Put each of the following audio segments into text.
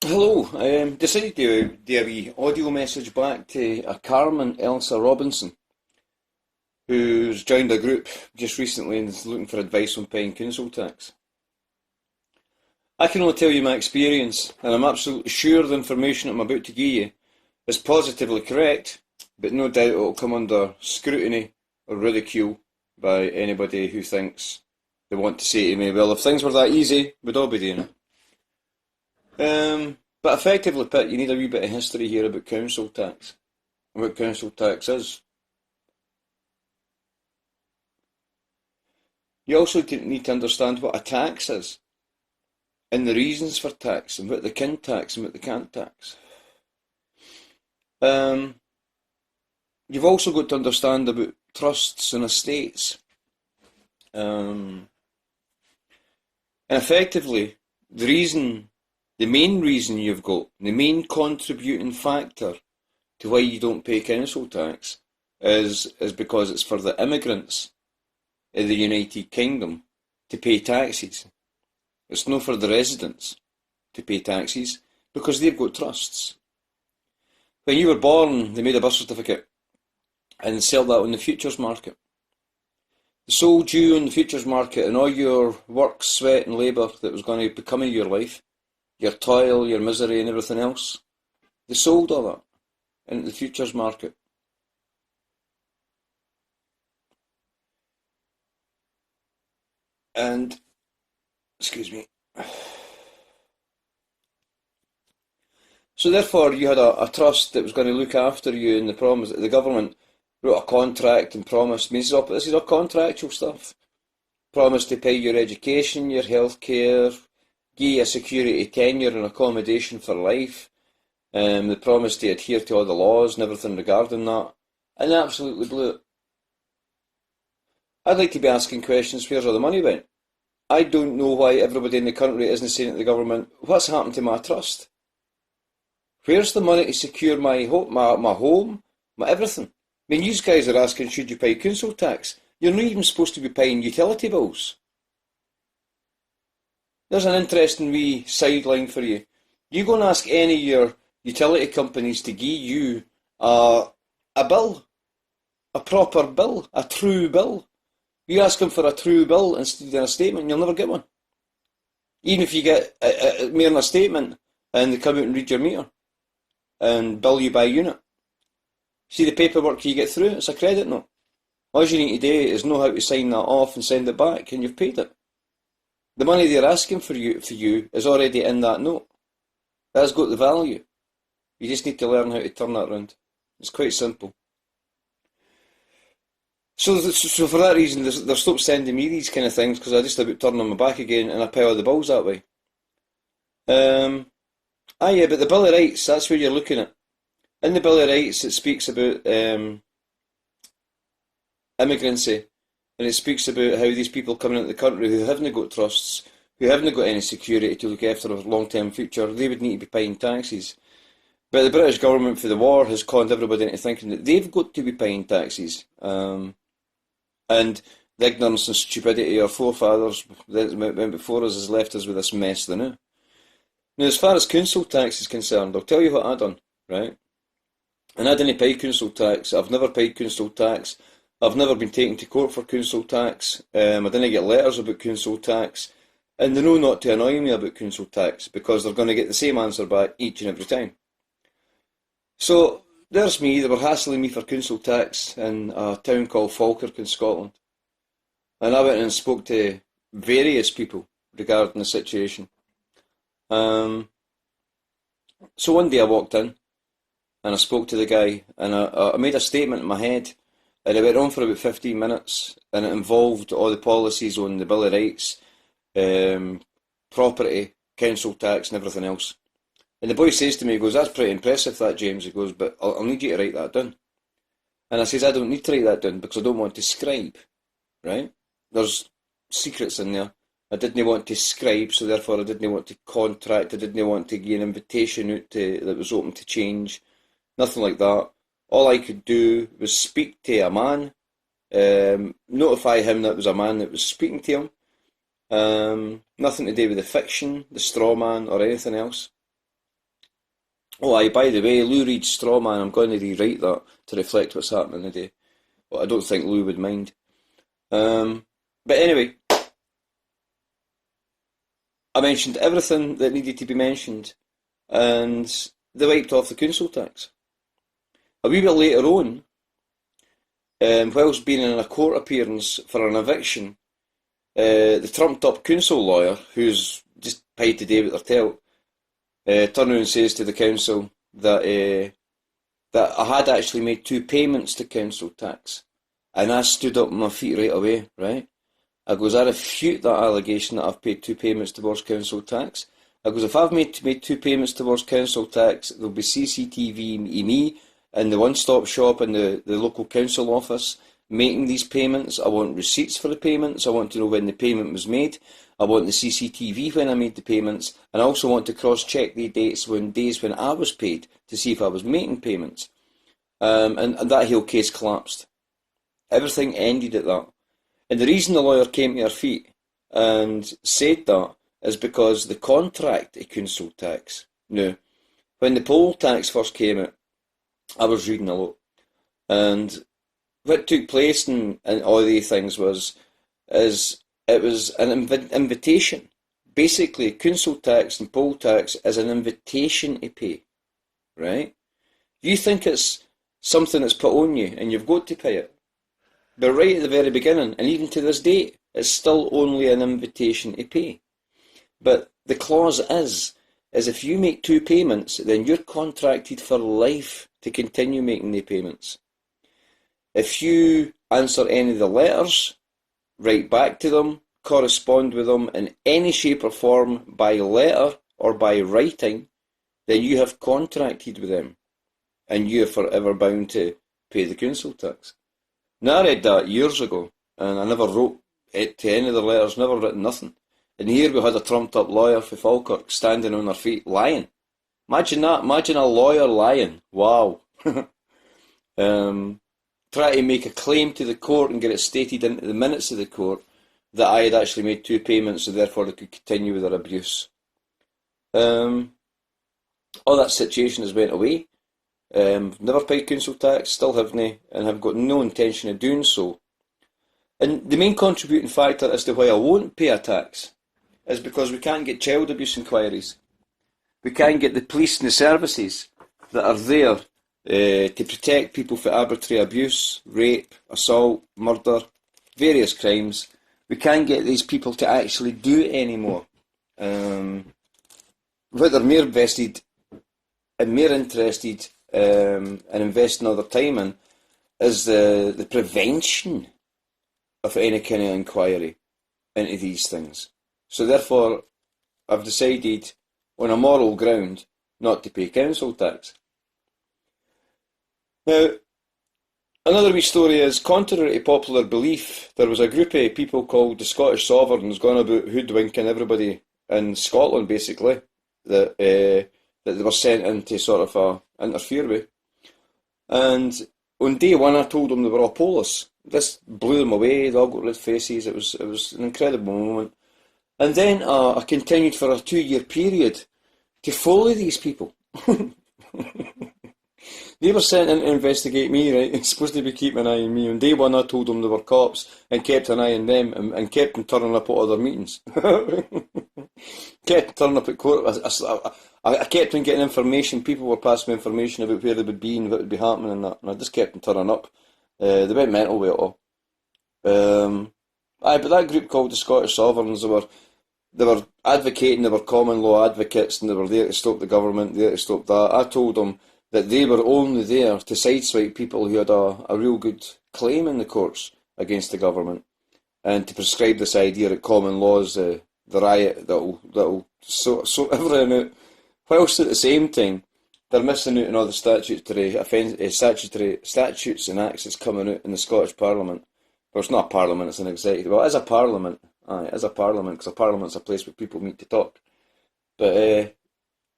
Hello, I decided to do a wee audio message back to a Carmen Elsa Robinson, who's joined a group just recently and is looking for advice on paying council tax. I can only tell you my experience, and I'm absolutely sure the information I'm about to give you is positively correct, but no doubt it will come under scrutiny or ridicule by anybody who thinks they want to say to me, well, if things were that easy, we'd all be doing it. But effectively, Pete, you need a wee bit of history here about council tax and what council tax is. You also need to understand what a tax is and the reasons for tax and what they can tax and what they can't tax. You've also got to understand about trusts and estates. And effectively, the main reason you've got, the main contributing factor to why you don't pay council tax is because it's for the immigrants in the United Kingdom to pay taxes. It's not for the residents to pay taxes because they've got trusts. When you were born, they made a birth certificate and sell that on the futures market. They sold you on the futures market and all your work, sweat and labour that was going to become in your life, your toil, your misery and everything else. They sold all that into the futures market. And, excuse me. So therefore you had a trust that was going to look after you, and the problem is that the government wrote a contract and promised, this is all contractual stuff, promised to pay your education, your health care, give you a security tenure and accommodation for life. They promised to adhere to all the laws and everything regarding that, and they absolutely blew it. I'd like to be asking questions, where's all the money went? I don't know why everybody in the country isn't saying to the government, what's happened to my trust? Where's the money to secure my home, my everything? I mean, you guys are asking, should you pay council tax? You're not even supposed to be paying utility bills. There's an interesting wee sideline for you. You go and ask any of your utility companies to give you a bill, a proper bill, a true bill. You ask them for a true bill instead of a statement, you'll never get one. Even if you get more than a statement and they come out and read your meter and bill you by unit. See the paperwork you get through, it's a credit note. All you need to do is know how to sign that off and send it back and you've paid it. The money they're asking for you is already in that note. That's got the value. You just need to learn how to turn that around. It's quite simple. So for that reason, they've stopped sending me these kind of things because I just about turn them back again and I pay all the bills that way. Yeah, but the Bill of Rights, that's where you're looking at. In the Bill of Rights, it speaks about immigrancy, and it speaks about how these people coming into the country who haven't got trusts, who haven't got any security to look after a long-term future, they would need to be paying taxes. But the British government for the war has conned everybody into thinking that they've got to be paying taxes. And the ignorance and stupidity of our forefathers that went before us has left us with this mess they know. Now, as far as council tax is concerned, I'll tell you what I done, right? And I didn't pay council tax. I've never paid council tax. I've never been taken to court for council tax. I didn't get letters about council tax. And they know not to annoy me about council tax because they're going to get the same answer back each and every time. So there's me, they were hassling me for council tax in a town called Falkirk in Scotland. And I went and spoke to various people regarding the situation. So one day I walked in and I spoke to the guy and I made a statement in my head and it went on for about 15 minutes and it involved all the policies on the Bill of Rights, property, council tax and everything else. And the boy says to me, he goes, that's pretty impressive that, James. He goes, but I'll need you to write that down. And I says, I don't need to write that down because I don't want to scribe, right? There's secrets in there. I didn't want to scribe, so therefore I didn't want to contract. I didn't want to give an invitation out that was open to change. Nothing like that. All I could do was speak to a man, notify him that it was a man that was speaking to him. Nothing to do with the fiction, the straw man, or anything else. Oh, aye, by the way, Lou Reed's straw man, I'm going to rewrite that to reflect what's happening today. Well, I don't think Lou would mind. But anyway, I mentioned everything that needed to be mentioned, and they wiped off the council tax. A wee bit later on, whilst being in a court appearance for an eviction, the trumped-up council lawyer, who's just paid to David Artell, turned around and says to the council that I had actually made 2 payments to council tax. And I stood up on my feet right away, right? I goes, I refute that allegation that I've paid 2 payments towards council tax. I goes, if I've made 2 payments towards council tax, there'll be CCTV me in the one-stop shop in the local council office making these payments. I want receipts for the payments. I want to know when the payment was made. I want the CCTV when I made the payments. And I also want to cross-check the days when I was paid to see if I was making payments. And that whole case collapsed. Everything ended at that. And the reason the lawyer came to her feet and said that is because the contract of council tax. Now, when the poll tax first came out, I was reading a lot. And what took place in all these things it was an invitation. Basically, council tax and poll tax is an invitation to pay, right? You think it's something that's put on you and you've got to pay it. But right at the very beginning, and even to this date, it's still only an invitation to pay. But the clause is if you make 2 payments, then you're contracted for life to continue making the payments. If you answer any of the letters, write back to them, correspond with them in any shape or form by letter or by writing, then you have contracted with them and you are forever bound to pay the council tax. Now, I read that years ago and I never wrote it to any of the letters, never written nothing. And here we had a trumped-up lawyer for Falkirk standing on her feet, lying. Imagine that. Imagine a lawyer lying. Wow. Try to make a claim to the court and get it stated into the minutes of the court that I had actually made 2 payments, so therefore they could continue with their abuse. All that situation has went away. Never paid council tax, still haven't, and have got no intention of doing so. And the main contributing factor as to why I won't pay a tax is because we can't get child abuse inquiries. We can't get the police and the services that are there to protect people from arbitrary abuse, rape, assault, murder, various crimes. We can't get these people to actually do it anymore. What they're more invested and more interested in investing all their time in is the prevention of any kind of inquiry into these things. So therefore, I've decided on a moral ground not to pay council tax. Now, another wee story is, contrary to popular belief, there was a group of people called the Scottish Sovereigns going about hoodwinking everybody in Scotland, basically, that they were sent in to sort of interfere with. And on day one, I told them they were all Polish. This blew them away. They all got red faces. It was an incredible moment. And then I continued for a 2-year period to follow these people. They were sent in to investigate me, right? It's supposed to be keeping an eye on me. On day one, I told them they were cops and kept an eye on them and kept them turning up at other meetings. Kept turning up at court. I kept on getting information. People were passing me information about where they would be and what would be happening and that. And I just kept them turning up. They went mental with it all. But that group called the Scottish Sovereigns, they were advocating, they were common law advocates, and they were there to stop the government, there to stop that. I told them that they were only there to sideswipe people who had a real good claim in the courts against the government, and to prescribe this idea that common law is the riot that'll sort everything out, whilst at the same time they're missing out on all the statutes and acts that's coming out in the Scottish Parliament. Well, it's not a parliament, it's an executive. Well, it is a parliament. Aye, it is a parliament, because a parliament's a place where people meet to talk. But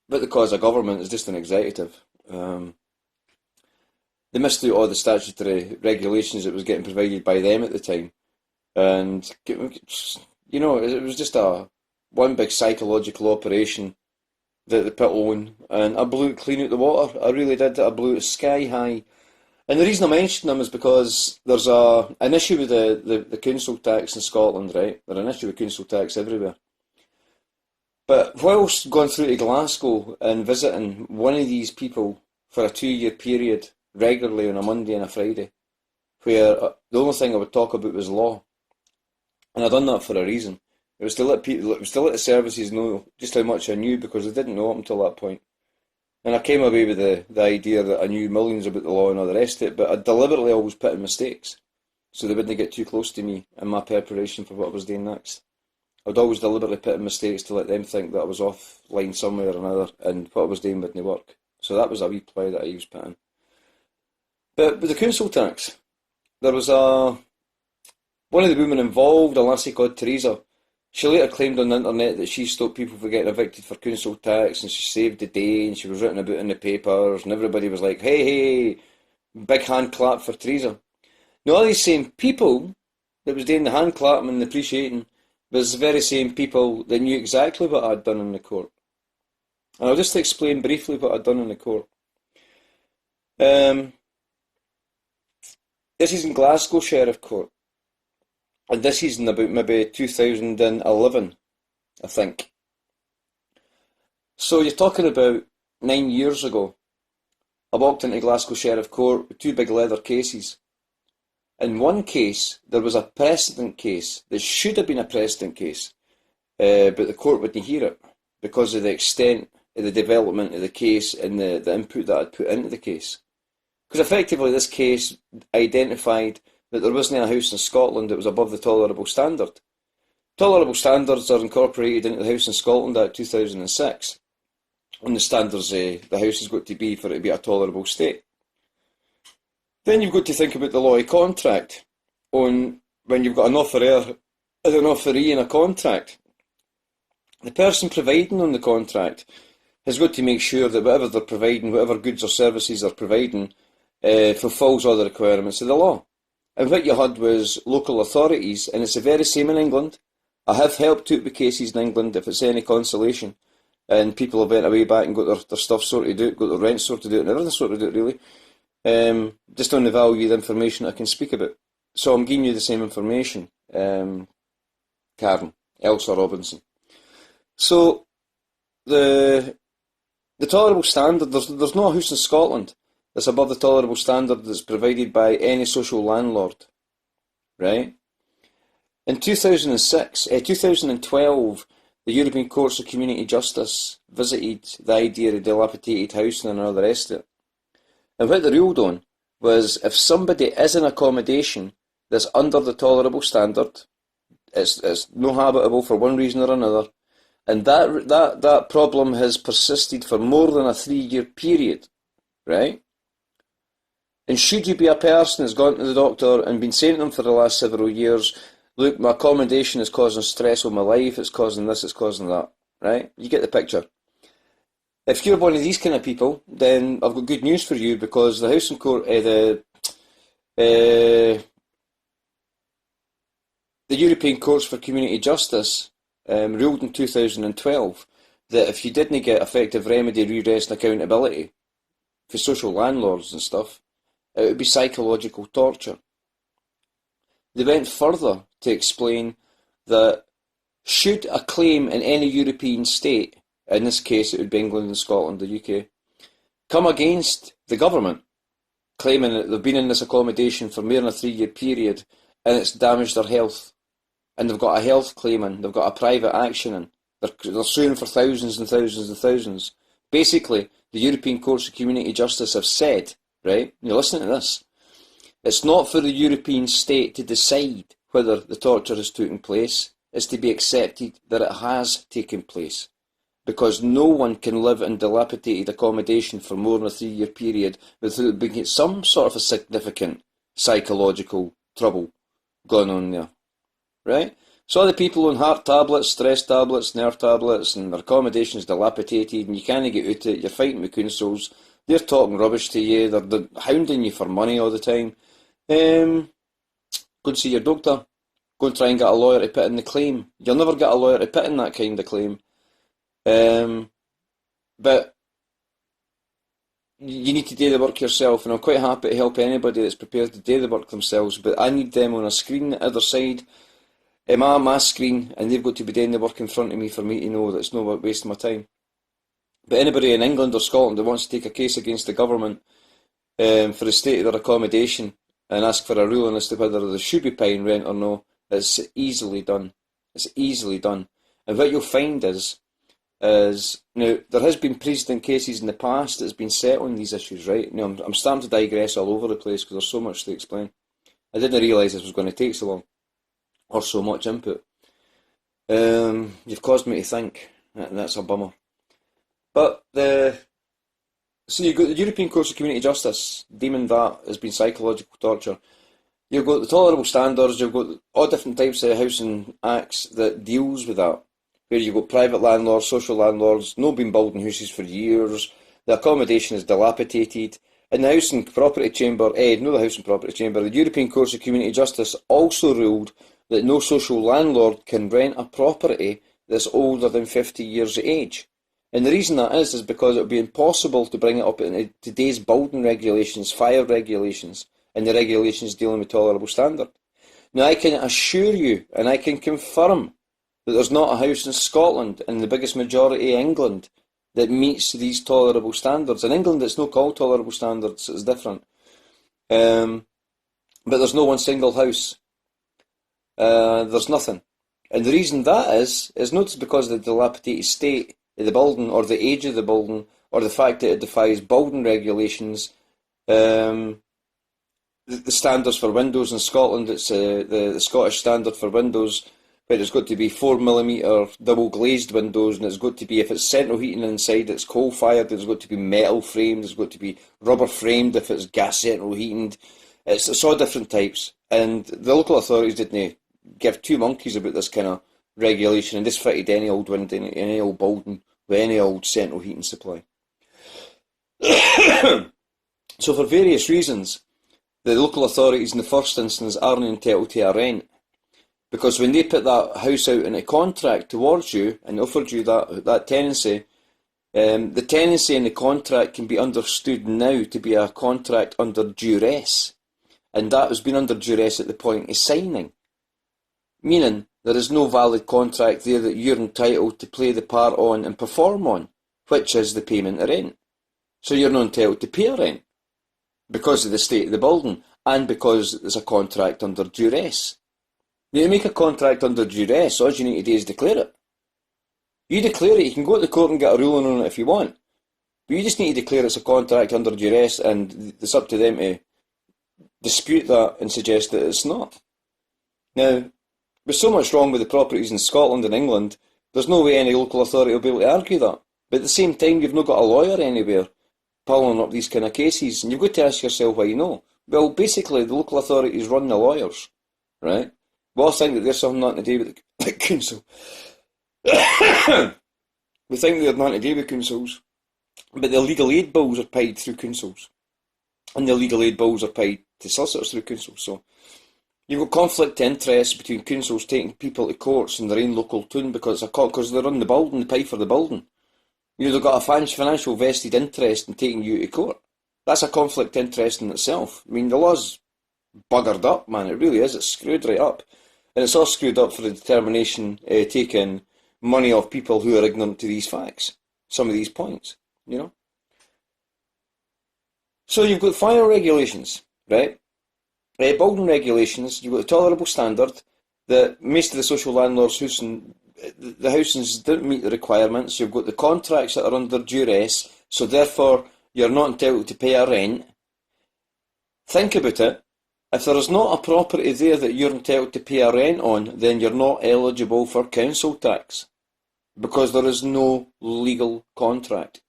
the cause of government is just an executive. They missed out all the statutory regulations that was getting provided by them at the time. And, you know, it was just one big psychological operation that the pit own, and I blew it clean out the water. I really did. I blew it sky high. And the reason I mention them is because there's an issue with the council tax in Scotland, right? There's an issue with council tax everywhere. But whilst going through to Glasgow and visiting one of these people for a 2 year period regularly on a Monday and a Friday, where the only thing I would talk about was law, and I'd done that for a reason. It was to let people, it was to let the services know just how much I knew, because they didn't know up until that point. And I came away with the idea that I knew millions about the law and all the rest of it, but I deliberately always put in mistakes so they wouldn't get too close to me in my preparation for what I was doing next. I'd always deliberately put in mistakes to let them think that I was offline somewhere or another and what I was doing wouldn't work. So that was a wee play that I used put in. But with the council tax, there was one of the women involved, a lassie called Teresa. She later claimed on the internet that she stopped people from getting evicted for council tax, and she saved the day, and she was written about in the papers, and everybody was like, hey, hey, big hand clap for Teresa. Now all these same people that was doing the hand clapping and the appreciating was the very same people that knew exactly what I'd done in the court. And I'll just explain briefly what I'd done in the court. This is in Glasgow Sheriff Court. And this is in about maybe 2011, I think. So you're talking about 9 years ago. I walked into Glasgow Sheriff Court with two big leather cases. In one case, there was a precedent case that should have been a precedent case, but the court wouldn't hear it because of the extent of the development of the case and the input that I'd put into the case. Because effectively this case identified that there wasn't a house in Scotland that was above the tolerable standard. Tolerable standards are incorporated into the House in Scotland Act 2006. And the standards the house has got to be for it to be a tolerable state. Then you've got to think about the law of contract on when you've got an offerer and an offeree in a contract. The person providing on the contract has got to make sure that whatever they're providing, whatever goods or services they're providing, fulfills all the requirements of the law. And what you had was local authorities, and it's the very same in England. I have helped out with cases in England, if it's any consolation, and people have went away back and got their stuff sorted out, got their rent sorted out, and everything sorted out really, just on the value of the information I can speak about. So I'm giving you the same information, Karen, Elsa Robinson. So the tolerable standard, there's no house in Scotland that's above the tolerable standard that's provided by any social landlord, right? In 2012, the European Courts of Community Justice visited the idea of dilapidated housing and all the rest of it. And what they ruled on was if somebody is in accommodation that's under the tolerable standard, it's no habitable for one reason or another, and that problem has persisted for more than a 3-year period, right? And should you be a person that's gone to the doctor and been saying to them for the last several years, look, my accommodation is causing stress on my life, it's causing this, it's causing that, right? You get the picture. If you're one of these kind of people, then I've got good news for you, because the House and Court, the European Courts for Community Justice ruled in 2012 that if you didn't get effective remedy, redress and accountability for social landlords and stuff, it would be psychological torture. They went further to explain that should a claim in any European state, in this case it would be England and Scotland, the UK, come against the government, claiming that they've been in this accommodation for more than a 3-year period and it's damaged their health, and they've got a health claim in, they've got a private action in, they're suing for thousands and thousands and thousands. Basically, the European Courts of Community Justice have said, right, you're listening to this, it's not for the European state to decide whether the torture has taken place, it's to be accepted that it has taken place. Because no one can live in dilapidated accommodation for more than a 3-year period without being some sort of a significant psychological trouble going on there, right? So all the people on heart tablets, stress tablets, nerve tablets, and their accommodation is dilapidated and you can't get out of it, you're fighting with councils, they're talking rubbish to you, they're hounding you for money all the time. Go and see your doctor, go and try and get a lawyer to put in the claim. You'll never get a lawyer to put in that kind of claim. But you need to do the work yourself, and I'm quite happy to help anybody that's prepared to do the work themselves, but I need them on a screen the other side of my screen, and they've got to be doing the work in front of me for me to know that it's not wasting my time. But anybody in England or Scotland that wants to take a case against the government for the state of their accommodation and ask for a ruling as to whether they should be paying rent or no, it's easily done. It's easily done. And what you'll find is now there has been precedent cases in the past that's been settling these issues, right? Now I'm starting to digress all over the place because there's so much to explain. I didn't realise this was going to take so long or so much input. You've caused me to think, and that's a bummer. But so you've got the European Court of Community Justice deeming that as being psychological torture. You've got the tolerable standards, you've got all different types of housing acts that deals with that. Where you've got private landlords, social landlords, no been building houses for years, the accommodation is dilapidated. In the Housing Property Chamber, not the Housing Property Chamber, the European Court of Community Justice also ruled that no social landlord can rent a property that's older than 50 years of age. And the reason that is because it would be impossible to bring it up in today's building regulations, fire regulations, and the regulations dealing with tolerable standard. Now I can assure you, and I can confirm, that there's not a house in Scotland, in the biggest majority of England, that meets these tolerable standards. In England it's not called tolerable standards, it's different. But there's no one single house. There's nothing. And the reason that is not because of the dilapidated state of the building, or the age of the building, or the fact that it defies building regulations. The standards for windows in Scotland, it's the Scottish standard for windows, but it's got to be 4mm double glazed windows, and it's got to be, if it's central heating inside, it's coal fired, there's got to be metal framed, there's got to be rubber framed if it's gas central heating. It's all different types, and the local authorities didn't give two monkeys about this kind of regulation, and this fitted any old window, any old building with any old central heating supply. So for various reasons, the local authorities in the first instance aren't entitled to a rent, because when they put that house out in a contract towards you and offered you that tenancy, the tenancy in the contract can be understood now to be a contract under duress, and that has been under duress at the point of signing, meaning there is no valid contract there that you're entitled to play the part on and perform on, which is the payment of rent. So you're not entitled to pay a rent because of the state of the building, and because there's a contract under duress. Now, to make a contract under duress, all you need to do is declare it. You declare it, you can go to the court and get a ruling on it if you want, but you just need to declare it's a contract under duress, and it's up to them to dispute that and suggest that it's not. Now, with so much wrong with the properties in Scotland and England, there's no way any local authority will be able to argue that. But at the same time, you've not got a lawyer anywhere piling up these kind of cases, and you've got to ask yourself why you know. Well, basically, the local authorities run the lawyers, right? We all think that there's something nothing to do with the council. We think they're nothing to do with councils, but the legal aid bills are paid through councils, and the legal aid bills are paid to solicitors through councils. So you've got conflict of interest between councils taking people to courts in their own local town because they run the building, they pay for the building. They've got a financial vested interest in taking you to court. That's a conflict of interest in itself. I mean, the law's buggered up, man, it really is. It's screwed right up. And it's all screwed up for the determination taking money off people who are ignorant to these facts, some of these points, you know. So you've got fire regulations, right? Building regulations, you've got a tolerable standard that most of the social landlords' the housings didn't meet the requirements. You've got the contracts that are under duress, so therefore you're not entitled to pay a rent. Think about it. If there is not a property there that you're entitled to pay a rent on, then you're not eligible for council tax, because there is no legal contract.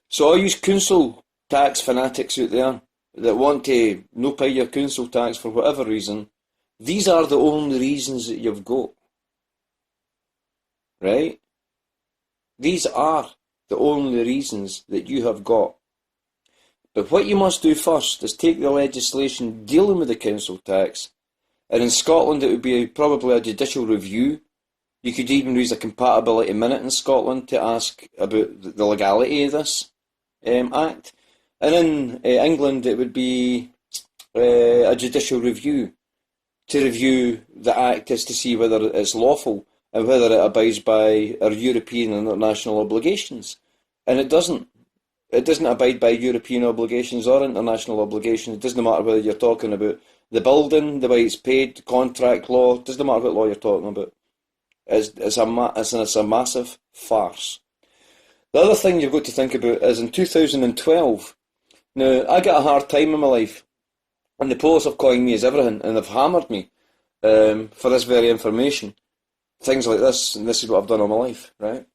So all you council tax fanatics out there that want to no pay your council tax for whatever reason, these are the only reasons that you've got. Right? These are the only reasons that you have got. But what you must do first is take the legislation dealing with the council tax, and in Scotland it would be probably a judicial review You could even use a compatibility minute in Scotland to ask about the legality of this act. And in England, it would be a judicial review to review the act as to see whether it's lawful and whether it abides by our European and international obligations. And it doesn't. It doesn't abide by European obligations or international obligations. It doesn't matter whether you're talking about the building, the way it's paid, contract law. It doesn't matter what law you're talking about. It's a massive farce. The other thing you've got to think about is in 2012. Now, I get a hard time in my life, and the police have coined me as everything, and they've hammered me for this very information. Things like this, and this is what I've done all my life, right?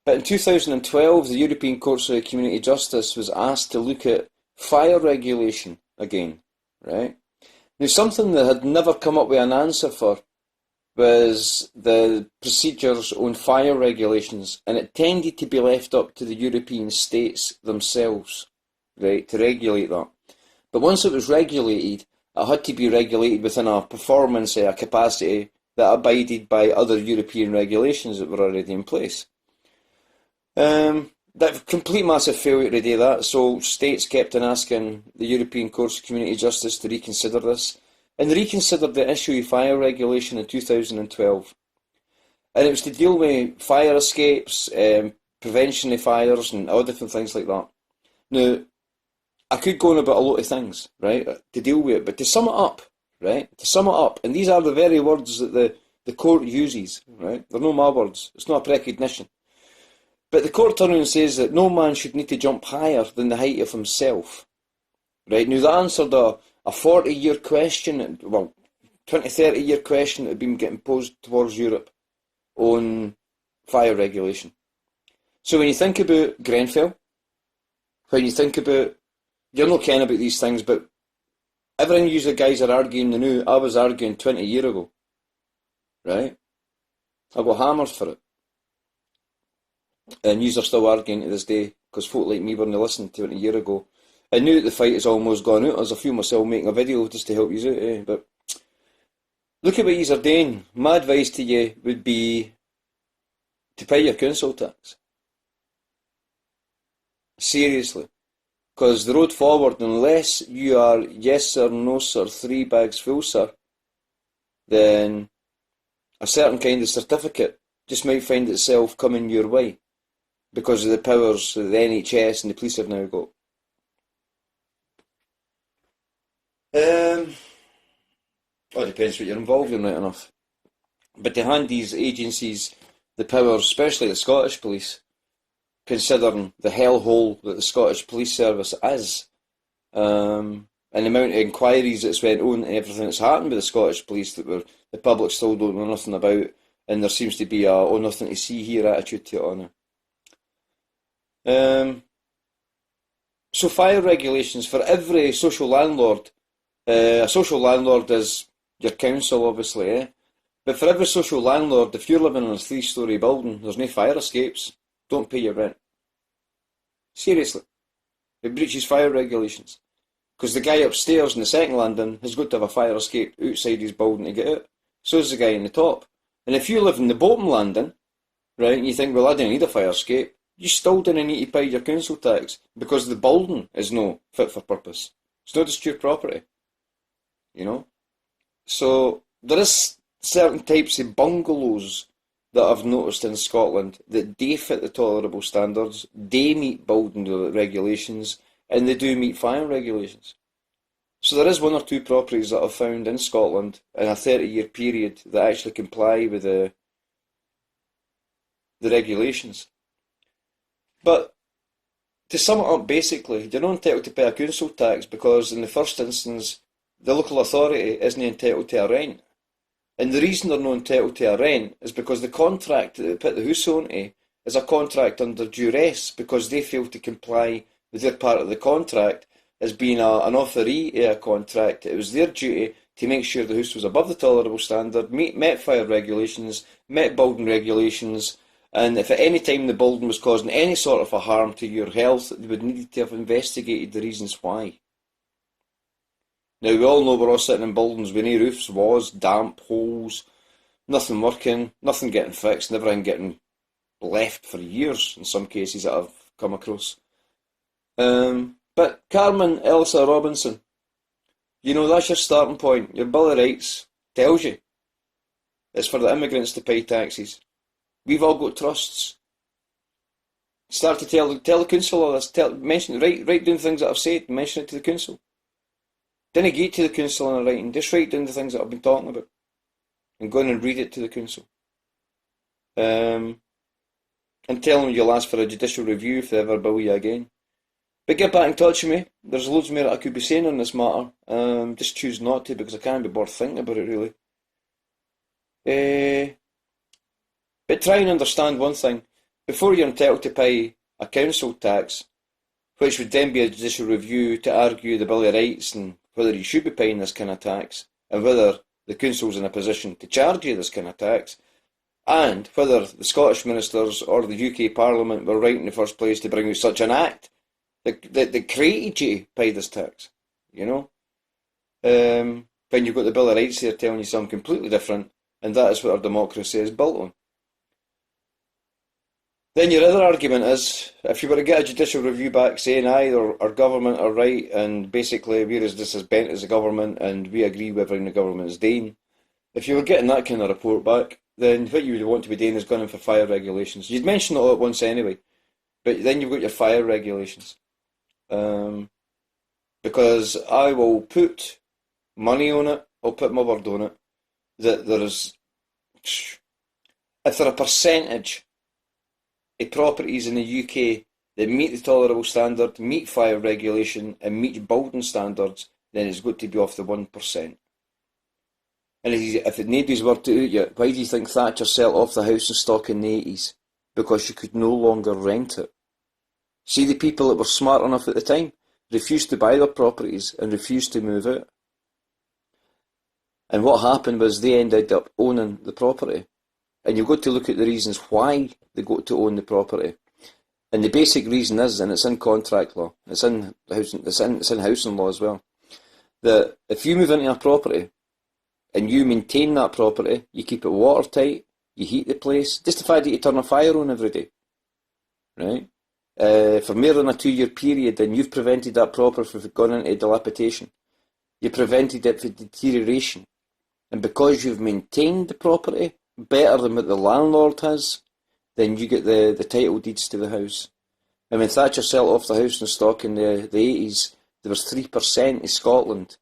But in 2012, the European Court of Community Justice was asked to look at fire regulation again, right? Now, something that had never come up with an answer for was the procedures on fire regulations, and it tended to be left up to the European states themselves, right, to regulate that. But once it was regulated, it had to be regulated within a performance, a capacity that abided by other European regulations that were already in place. That complete massive failure to do that, so states kept on asking the European Court of Community Justice to reconsider this, and they reconsidered the issue of fire regulation in 2012. And it was to deal with fire escapes, prevention of fires, and all different things like that. Now, I could go on about a lot of things, right, to deal with it, but to sum it up, right, and these are the very words that the court uses, right, they're not my words, it's not a precognition. But the court turns and says that no man should need to jump higher than the height of himself. Right, now that answered a 40-year question, well, 20, 30-year question that had been getting posed towards Europe on fire regulation. So when you think about Grenfell, when you think about, you're not caring about these things, but everything you guys are arguing now, I was arguing 20 years ago. Right? I got hammered for it. And yous are still arguing to this day, because folk like me weren't listening 20 years ago. I knew that the fight has almost gone out, as I feel myself making a video just to help yous out, but look at what yous are doing. My advice to you would be to pay your council tax. Seriously. Because the road forward, unless you are yes sir, no sir, 3 bags full sir, then a certain kind of certificate just might find itself coming your way, because of the powers that the NHS and the police have now got. Well, it depends what you're involved in, right enough. But to hand these agencies the powers, especially the Scottish Police, considering the hellhole that the Scottish Police Service is, and the amount of inquiries that's went on and everything that's happened with the Scottish Police that the public still don't know nothing about, and there seems to be a oh nothing to see here attitude to it all now. So fire regulations for every social landlord. A social landlord is your council, obviously, eh? But for every social landlord, if you're living in a 3-storey building, there's no fire escapes, don't pay your rent. Seriously. It breaches fire regulations. Because the guy upstairs in the second landing has got to have a fire escape outside his building to get out. So is the guy in the top. And if you live in the bottom landing, right, and you think, well, I don't need a fire escape, you still don't need to pay your council tax because the building is no fit for purpose. It's not just your property, you know. So there is certain types of bungalows that I've noticed in Scotland that do fit the tolerable standards, they meet building regulations, and they do meet fire regulations. So there is 1 or 2 properties that I've found in Scotland in a 30-year period that actually comply with the regulations. But to sum it up, basically, you're not entitled to pay a council tax because in the first instance, the local authority isn't entitled to a rent. And the reason they're not entitled to a rent is because the contract that they put the house onto is a contract under duress because they fail to comply with their part of the contract as being an offeree of a contract. It was their duty to make sure the house was above the tolerable standard, met fire regulations, met building regulations, and if at any time the building was causing any sort of a harm to your health, they would need to have investigated the reasons why. Now, we all know we're all sitting in buildings with no roofs, walls, damp, holes, Nothing working, nothing getting fixed, and everything getting left for years in some cases that I've come across. But Carmen Elsa Robinson, that's your starting point. Your Bill of Rights tells you it's for the immigrants to pay taxes. We've all got trusts. Start to tell the council all this. Write down things that I've said. Mention it to the council. Didn't get to the council in a writing. Just write down the things that I've been talking about, and go in and read it to the council. And tell them you'll ask for a judicial review if they ever bill you again. But get back in touch with me. There's loads more that I could be saying on this matter. Just choose not to because I can't be bothered thinking about it really. But try and understand one thing. Before you're entitled to pay a council tax, which would then be a judicial review to argue the Bill of Rights and whether you should be paying this kind of tax, and whether the council's in a position to charge you this kind of tax, and whether the Scottish ministers or the UK Parliament were right in the first place to bring out such an act that created you to pay this tax, when you've got the Bill of Rights there telling you something completely different, and that is what our democracy is built on. Then your other argument is, if you were to get a judicial review back saying, aye, our government are right, and basically we're just as bent as the government, and we agree with everything the government is doing, if you were getting that kind of report back, then what you would want to be doing is going in for fire regulations. You'd mentioned it all at once anyway, but then you've got your fire regulations. Because I will put money on it, I'll put my word on it, that there is, if there are a percentage of properties in the UK that meet the tolerable standard, meet fire regulation, and meet building standards, then it's got to be off the 1%. And if nobody's worked it out yet, why do you think Thatcher sold off the house and stock in the 80s? Because she could no longer rent it. See, the people that were smart enough at the time refused to buy their properties and refused to move out. And what happened was they ended up owning the property. And you've got to look at the reasons why they got to own the property. And the basic reason is, and it's in contract law, it's in housing law as well, that if you move into a property and you maintain that property, you keep it watertight, you heat the place, just the fact that you turn a fire on every day, right? For more than a 2-year period, then you've prevented that property from going into dilapidation. You prevented it from deterioration. And because you've maintained the property better than what the landlord has, then you get the title deeds to the house. And when Thatcher sold off the house and stock in the 80s, there was 3% of Scotland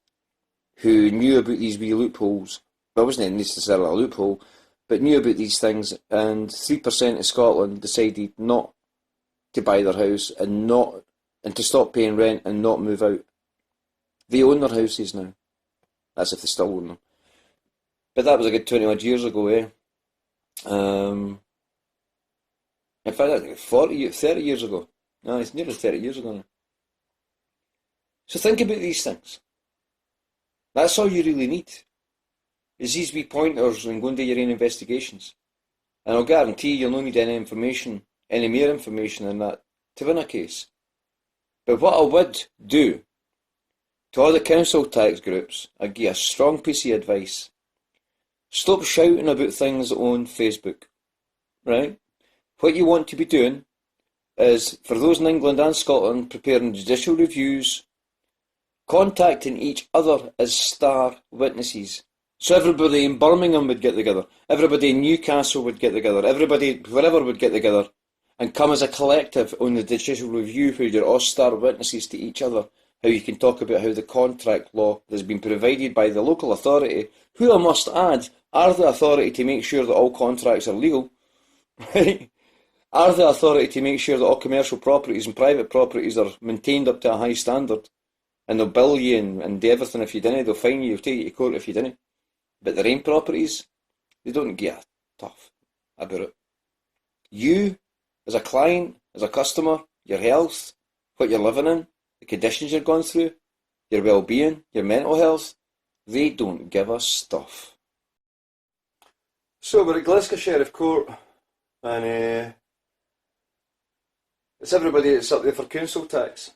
who knew about these wee loopholes. Well, it wasn't necessarily a loophole, but knew about these things, and 3% of Scotland decided not to buy their house and to stop paying rent and not move out. They own their houses now. That's if they still own them. But that was a good 20 odd years ago, eh? In fact, 30 years ago. No, it's nearly 30 years ago now. So think about these things. That's all you really need, is these wee pointers and go and do your own investigations. And I'll guarantee you'll not need any more information than that to win a case. But what I would do to all the council tax groups, I'd give a strong piece of advice. Stop shouting about things on Facebook, right? What you want to be doing is, for those in England and Scotland preparing judicial reviews, contacting each other as star witnesses. So everybody in Birmingham would get together, everybody in Newcastle would get together, everybody wherever would get together and come as a collective on the judicial review where you're all star witnesses to each other, how you can talk about how the contract law that's been provided by the local authority, who I must add are the authority to make sure that all contracts are legal, right? Are the authority to make sure that all commercial properties and private properties are maintained up to a high standard, and they'll bill you and do everything if you didn't, they'll fine you, they'll take you to court if you didn't. But their own properties, they don't give a tough about it. You, as a client, as a customer, your health, what you're living in, the conditions you're going through, your well-being, your mental health, they don't give a stuff. So we're at Glasgow Sheriff Court, and it's everybody that's up there for council tax.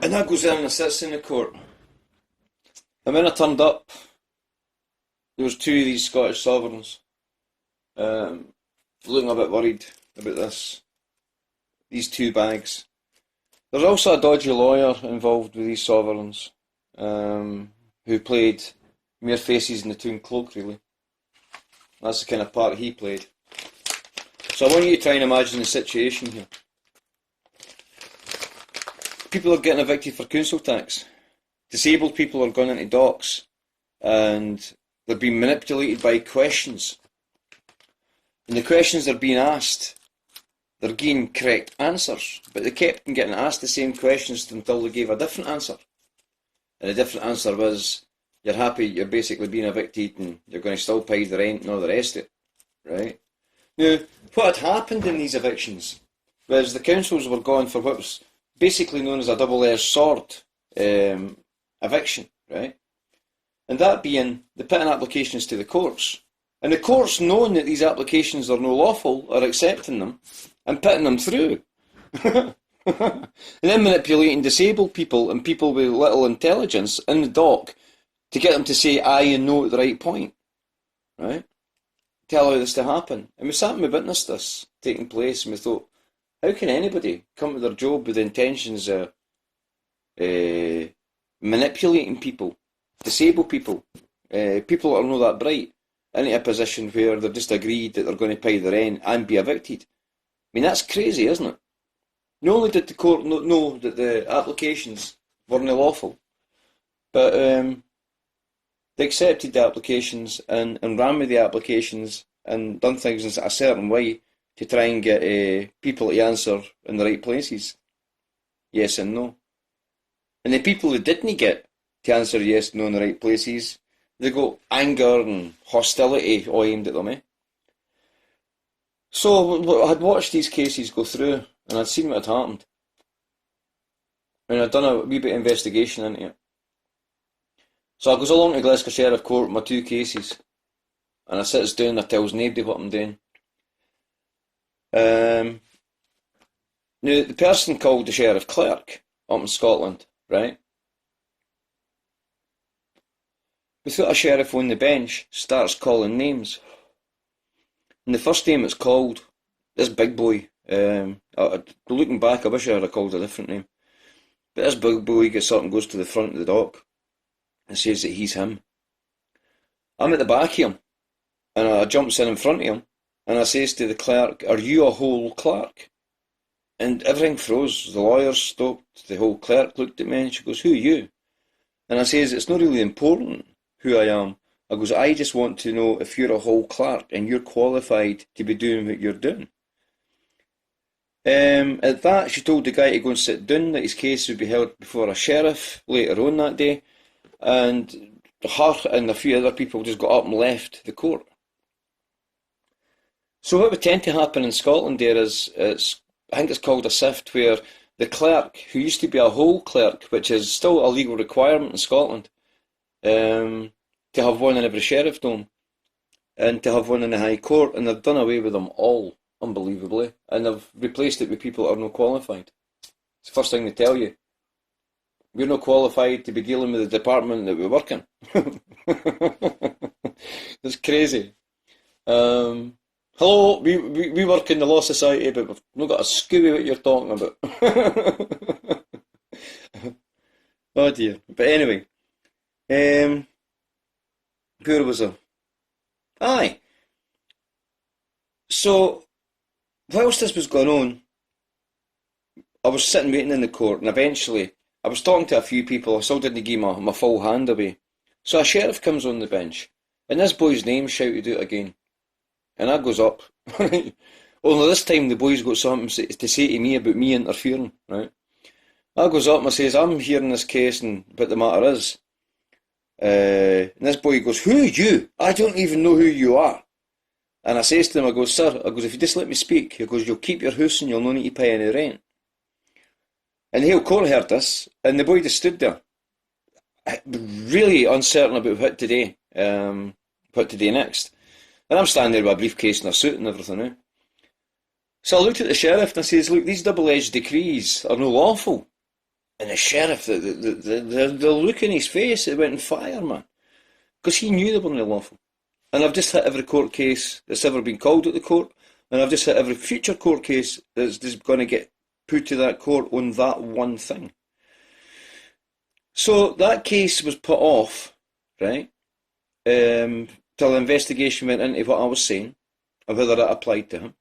And that goes in and sits in the court. And when I turned up, there was two of these Scottish sovereigns looking a bit worried about these two bags. There's also a dodgy lawyer involved with these sovereigns who played mere faces in the toon cloak, really. That's the kind of part he played. So I want you to try and imagine the situation here. People are getting evicted for council tax. Disabled people are going into docks and they're being manipulated by questions. And the questions they're being asked, they're getting correct answers, but they kept getting asked the same questions until they gave a different answer. And the different answer was, you're happy, you're basically being evicted and you're going to still pay the rent and all the rest of it, right? Now, what had happened in these evictions was the councils were going for what was basically known as a double-edged sword eviction, right? And that being, they put in applications to the courts. And the courts, knowing that these applications are no lawful, are accepting them and putting them through. And then manipulating disabled people and people with little intelligence in the dock to get them to say aye and no at the right point, right? To allow this to happen. And we sat and we witnessed this taking place and we thought, how can anybody come to their job with the intentions of manipulating people, disabled people, people that are not that bright, into a position where they've just agreed that they're going to pay the rent and be evicted? I mean, that's crazy, isn't it? Not only did the court know that the applications weren't lawful, but they accepted the applications and ran with the applications and done things in a certain way to try and get people to answer in the right places. Yes and no. And the people who didn't get to answer yes and no in the right places, they got anger and hostility all aimed at them. So I had watched these cases go through and I'd seen what had happened. And I'd done a wee bit of investigation into it. So I goes along to Glasgow Sheriff Court with my two cases. And I sits down and I tells nobody what I'm doing. Now, the person called the Sheriff Clerk up in Scotland, right? Without a sheriff on the bench, starts calling names. And the first name it's called, this big boy, looking back, I wish I had called a different name. But this big boy gets up and goes to the front of the dock and says that he's him. I'm at the back of him, and I jumps in front of him, and I says to the clerk, are you a whole clerk? And everything froze. The lawyer stopped, the whole clerk looked at me, and she goes, who are you? And I says, it's not really important who I am. I goes, I just want to know if you're a whole clerk and you're qualified to be doing what you're doing. At that, she told the guy to go and sit down, that his case would be held before a sheriff later on that day, and her and a few other people just got up and left the court. So what would tend to happen in Scotland there is, I think it's called a sift, where the clerk, who used to be a whole clerk, which is still a legal requirement in Scotland, to have one in every sheriffdom, and to have one in the High Court, and they've done away with them all, unbelievably, and they've replaced it with people that are not qualified. It's the first thing they tell you. We're not qualified to be dealing with the department that we work in. It's crazy. Hello, we work in the Law Society, but we've not got a scooby what you're talking about. Oh dear. But anyway, where was I? Aye. So, whilst this was going on, I was sitting waiting in the court, and eventually I was talking to a few people. I still didn't give my full hand away. So a sheriff comes on the bench, and this boy's name shouted out again. And I goes up, right? Only this time the boy's got something to say to me about me interfering, right? I goes up and I says, I'm hearing this case and what the matter is. And this boy goes, who are you? I don't even know who you are. And I says to him, I goes, sir, I goes, if you just let me speak, he goes, you'll keep your house and you'll not need to pay any rent. And the whole court heard this, and the boy just stood there, really uncertain about what to do next. And I'm standing there with a briefcase and a suit and everything, eh? So I looked at the sheriff and I says, look, these double-edged decrees are no lawful. And the sheriff, the look in his face, it went on fire, man. Because he knew they weren't lawful. And I've just hit every court case that's ever been called at the court, and I've just hit every future court case that's just going to get put to that court on that one thing. So that case was put off, right, till the investigation went into what I was saying, and whether that applied to him.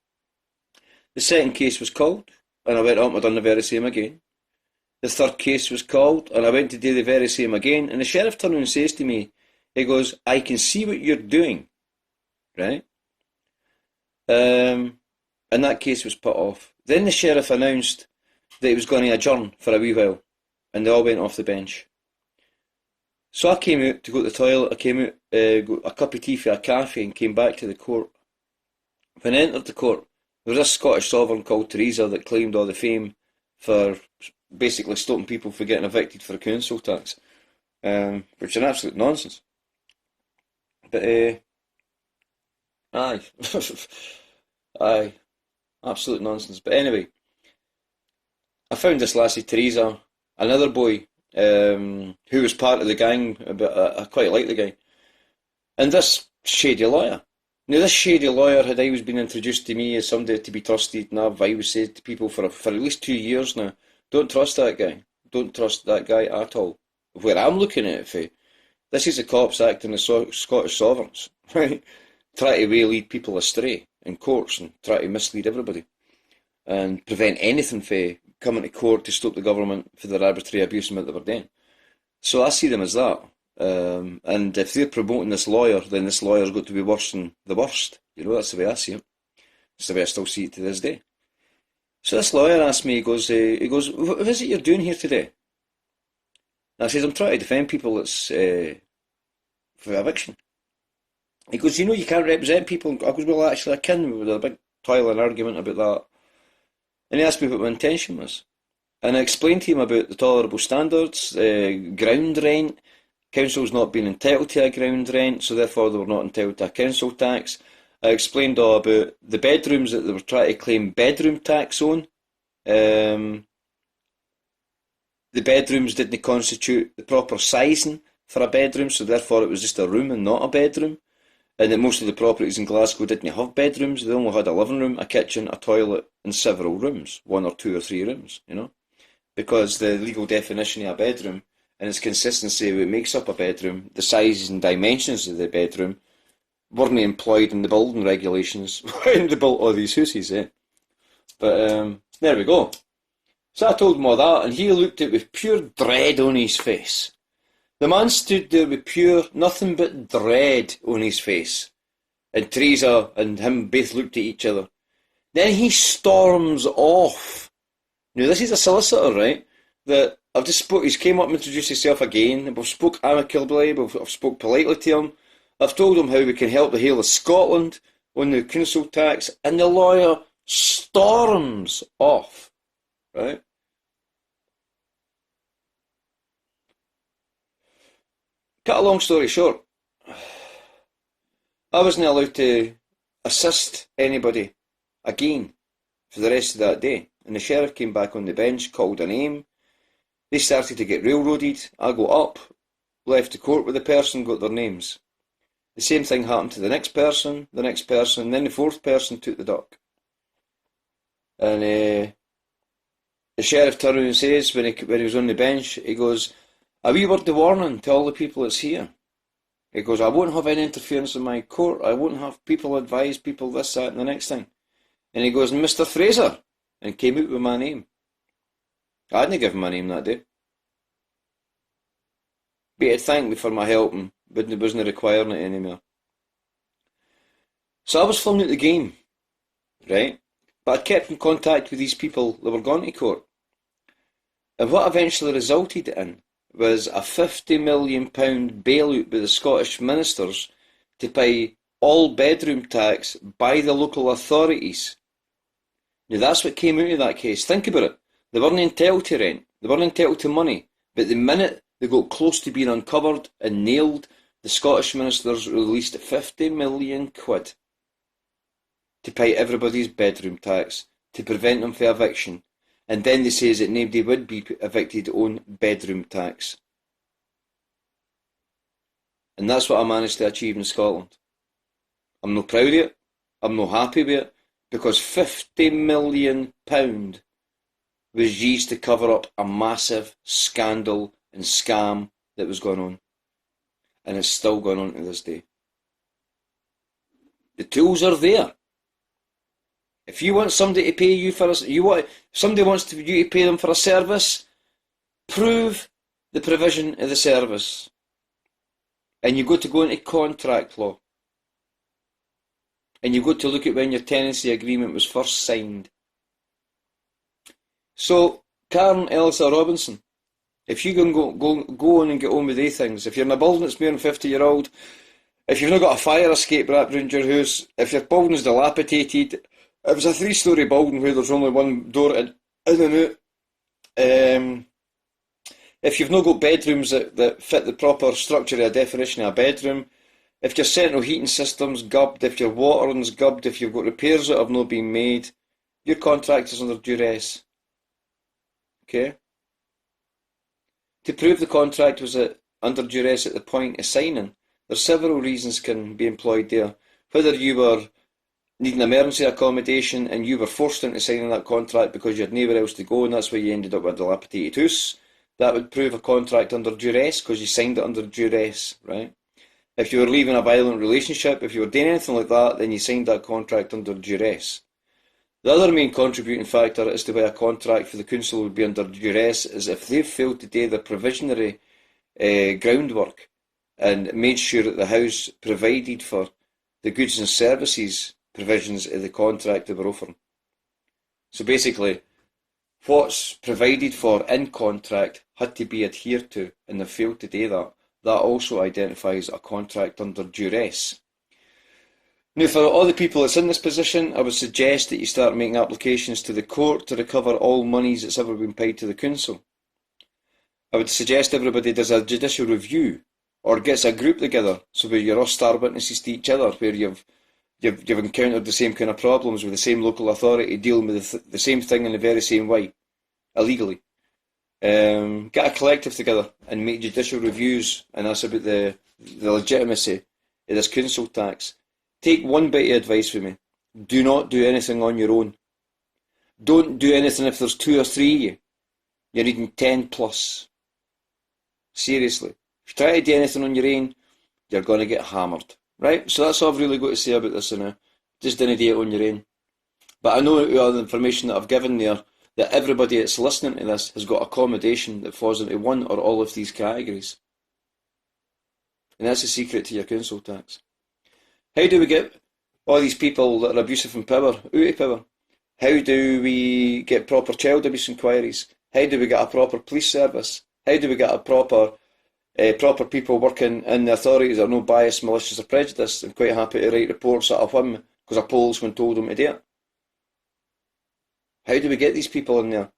The second case was called, and I went up and done the very same again. The third case was called, and I went to do the very same again, and the sheriff turned and says to me, he goes, I can see what you're doing, right? And that case was put off. Then the sheriff announced that he was going to adjourn for a wee while, and they all went off the bench. So I came out to go to the toilet, I came out, got a cup of tea for a cafe, and came back to the court. When I entered the court, there was a Scottish sovereign called Theresa that claimed all the fame for basically stopping people from getting evicted for a council tax, which is an absolute nonsense. But, aye, aye, absolute nonsense. But anyway, I found this lassie Theresa, another boy, who was part of the gang, but I quite like the guy, and this shady lawyer. Now, this shady lawyer had always been introduced to me as somebody to be trusted, and I've always said to people for at least 2 years now, don't trust that guy. Don't trust that guy at all. Where I'm looking at it, for this is the cops acting as Scottish sovereigns, right? Try to lead people astray in courts and try to mislead everybody and prevent anything from coming to court to stop the government for their arbitrary abuse and what they were doing. So I see them as that. And if they're promoting this lawyer, then this lawyer's got to be worse than the worst. You know, that's the way I see it. It's the way I still see it to this day. So this lawyer asked me, he goes, what is it you're doing here today? And I says, I'm trying to defend people that's for eviction. He goes, you know you can't represent people. I goes, well actually I can. We had a big toiling argument about that. And he asked me what my intention was. And I explained to him about the tolerable standards, ground rent, councils not being entitled to a ground rent, so therefore they were not entitled to a council tax. I explained all about the bedrooms that they were trying to claim bedroom tax on. The bedrooms didn't constitute the proper sizing for a bedroom, so therefore it was just a room and not a bedroom. And that most of the properties in Glasgow didn't have bedrooms, they only had a living room, a kitchen, a toilet, and several rooms, 1 or 2 or 3 rooms, you know. Because the legal definition of a bedroom and its consistency of what makes up a bedroom, the sizes and dimensions of the bedroom, weren't employed in the building regulations when they built all these houses, eh? But there we go. So I told him all that, and he looked at it with pure dread on his face. The man stood there with pure, nothing but dread on his face. And Theresa and him both looked at each other. Then he storms off. Now this is a solicitor, right? That I've just spoke, he's came up and introduced himself again. We've spoke amicably, I've spoke politely to him. I've told him how we can help the whole of Scotland on the council tax, and the lawyer storms off, right? Cut a long story short, I wasn't allowed to assist anybody again for the rest of that day. And the sheriff came back on the bench, called a name. They started to get railroaded. I got up, left the court with the person, got their names. The same thing happened to the next person, then the fourth person took the duck. And the sheriff turned and says, when he was on the bench, he goes, a wee word of warning to all the people that's here. He goes, I won't have any interference in my court. I won't have people advise people this, that, and the next thing. And he goes, Mr. Fraser, and came out with my name. I didn't give him my name that day. But he'd thanked me for my help and wasn't requiring it anymore. So I was flung out the game, right? But I kept in contact with these people that were going to court. And what eventually resulted in was a £50 million bailout by the Scottish ministers to pay all bedroom tax by the local authorities. Now that's what came out of that case. Think about it. They weren't entitled to rent. They weren't entitled to money. But the minute they got close to being uncovered and nailed, the Scottish ministers released £50 million to pay everybody's bedroom tax to prevent them from eviction. And then they says that nobody would be evicted on bedroom tax. And that's what I managed to achieve in Scotland. I'm not proud of it. I'm not happy with it, because £50 million was used to cover up a massive scandal and scam that was going on. And it's still going on to this day. The tools are there. If you want somebody to pay you for somebody wants you to pay them for a service, prove the provision of the service. And you got to go into contract law. And you've got to look at when your tenancy agreement was first signed. So, Karen, Elsa, Robinson, if you can go on and get on with these things, if you're in a building that's more than 50-year-old, if you've not got a fire escape wrapped around your house, if your building's dilapidated, it was a 3-storey building where there's only one door in and out. If you've not got bedrooms that fit the proper structure of a definition of a bedroom, if your central heating system's gubbed, if your watering's gubbed, if you've got repairs that have not been made, your contract is under duress. Okay? To prove the contract was under duress at the point of signing, there's several reasons can be employed there. Whether you were needing emergency accommodation and you were forced into signing that contract because you had nowhere else to go and that's why you ended up with a dilapidated house, that would prove a contract under duress because you signed it under duress, right? If you were leaving a violent relationship, if you were doing anything like that, then you signed that contract under duress. The other main contributing factor as to why a contract for the council would be under duress is if they've failed to do their provisionary groundwork and made sure that the house provided for the goods and services provisions of the contract they were offering. So basically, what's provided for in contract had to be adhered to, and they failed to do that. That also identifies a contract under duress. Now, for all the people that's in this position, I would suggest that you start making applications to the court to recover all monies that's ever been paid to the council. I would suggest everybody does a judicial review or gets a group together so where you're all star witnesses to each other, where you've encountered the same kind of problems with the same local authority dealing with the same thing in the very same way, illegally. Get a collective together and make judicial reviews and that's about the legitimacy of this council tax. Take one bit of advice from me. Do not do anything on your own. Don't do anything if there's 2 or 3 of you. You're needing 10 plus. Seriously. If you try to do anything on your own, you're going to get hammered. Right? So that's all I've really got to say about this now. Just don't do it on your own. But I know out of the information that I've given there, that everybody that's listening to this has got accommodation that falls into one or all of these categories. And that's the secret to your council tax. How do we get all these people that are abusive in power out of power? How do we get proper child abuse inquiries? How do we get a proper police service? How do we get a proper people working in the authorities that are no biased, malicious or prejudiced and quite happy to write reports at a whim because a policeman told them to do it? How do we get these people in there?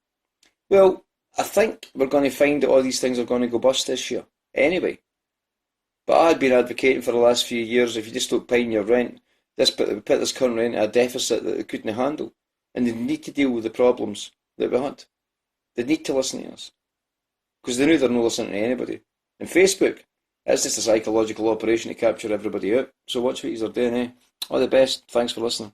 Well, I think we're going to find that all these things are going to go bust this year. Anyway. But I've been advocating for the last few years, if you just don't pay your rent, put this current rent at a deficit that they couldn't handle. And they need to deal with the problems that we had. They need to listen to us. Because they know they're not listening to anybody. And Facebook, it's just a psychological operation to capture everybody out. So watch what you're doing, eh? All the best. Thanks for listening.